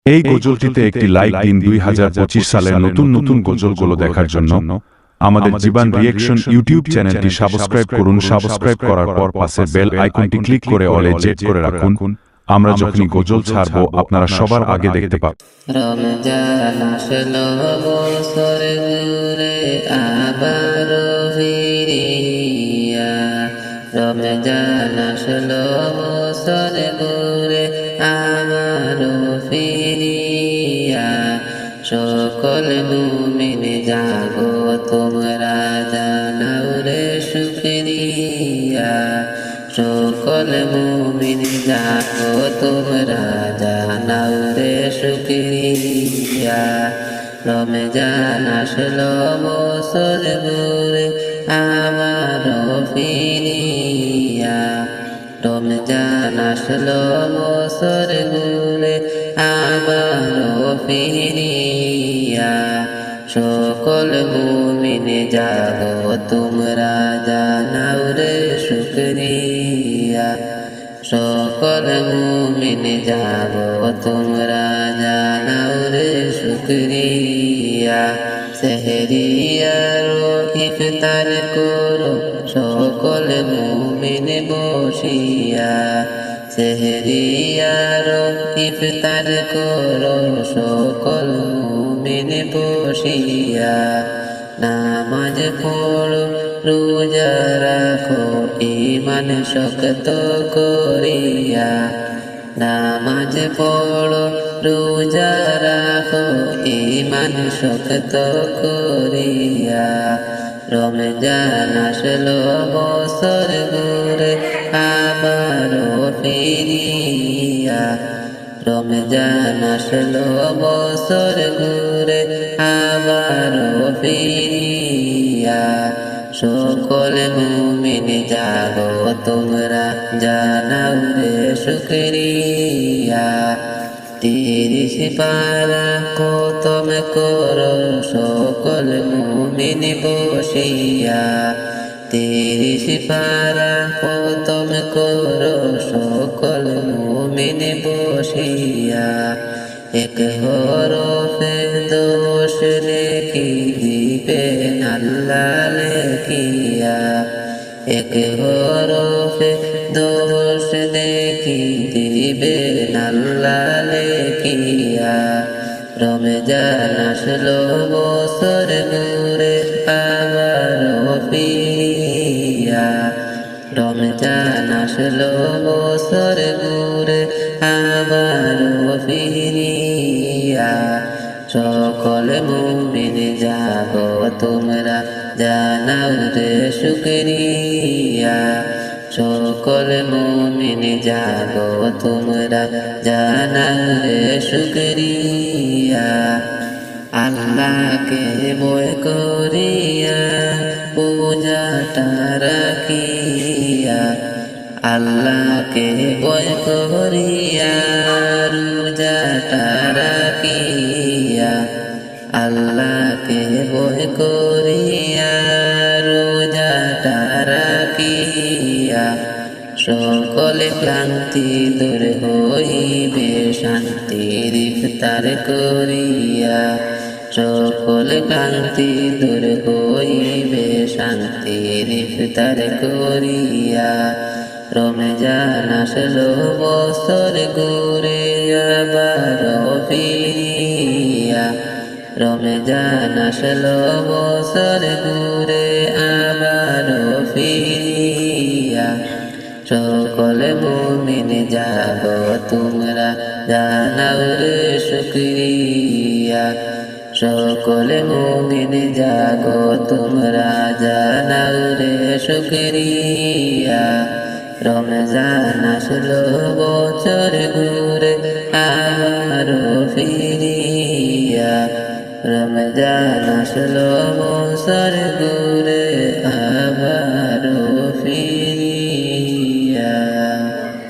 এই গজলটিতে একটি লাইক দিন। 2025 সালের নতুন নতুন গজলগুলো দেখার জন্য আমাদের জীবন রিয়েকশন ইউটিউব চ্যানেলটি সাবস্ক্রাইব করুন। সাবস্ক্রাইব করার পর পাশের বেল আইকনটি ক্লিক করে অলে চেক করে রাখুন। আমরা যখনই গজল ছাড়বো আপনারা সবার আগে দেখতে পাবেন। রমজান আসলো বছর ঘুরে আবার ফিরিয়া, রমজান আসলো বছর ঘুরে আবার ফিরিয়া, সকল মুমিন জাগো তোমরা জানাও রে শুকরিয়া, সকল মুমিন জাগো তোমরা জানাও রে শুকরিয়া। রমজান আসলো বছর ঘুরে আবারও ফিরিয়া, রমজান আসলো বছর ঘুরে আবারও ফিরিয়া, সকল মুমিন জাগো তোমরা জানাও রে শুকরিয়া, সকল মুমিন জাগো তোমরা জানাও রে শুকরিয়া। সেহরিয়ার ইফতার করো সকল মুমিন বসিয়া, সেহরিয়ার ইফতার করো সকল মুমিন বসিয়া, নামাজ পড়ো রোজা রাখো ঈমান শক্ত করিয়া, নামাজ পড়ো রোজা রাখো ঈমান শক্ত করিয়া। রমজান আসলো বছর ঘুরে আবারও ফিরিয়া, রমজান আসলো বছর ঘুরে আবারও ফিরিয়া, সকল মুমিন জাগো তোমরা জানাও রে শুকরিয়া। 30 পারা খতম করো সকল মুমিন বসিয়া, 30 পারা খতম করো সকল মুমিন বসিয়া, এক হরফে দোষ লেখি দিবেন আল্লাহ লেখিয়া, এক হরফে দোষ লেখি দিবেন আল্লাহ লেখিয়া। রমজান আসলো বছর ঘুরে আবারও ফিরিয়া, রমজান আসলো বছর ঘুরে আবারও ফিরিয়া, সকল মুমিন জাগো তোমরা জানাও রে শুকরিয়া, সকল মুমিন জাগো তোমরা জানাও রে শুকরিয়া। আল্লাহকে ভয় করিয়া পূজাটা রাখিয়া, আল্লাহকে ভয় করিয়া রোজাটা রাখিয়া, আল্লাহকে ভয় করিয়া রোজাটা রাখিয়া, সকলে ক্লান্তি দূর হইবে শান্তির ইফতার করিয়া, সকল ক্লান্তি দূর হইবে শান্তির ইফতার করিয়া। রমজান আসলো বছর ঘুরে আবারও ফিরিয়া, রমজান আসলো বছর ঘুরে আবারও ফিরিয়া, সকল মুমিন জাগো তোমরা জানাও রে শুকরিয়া, সকল মুমিন জাগো তোমরা জানাও রে শুকরিয়া। রমজান আসলো বছর ঘুরে আবারও ফিরিয়া, রমজান আসলো বছর ঘুরে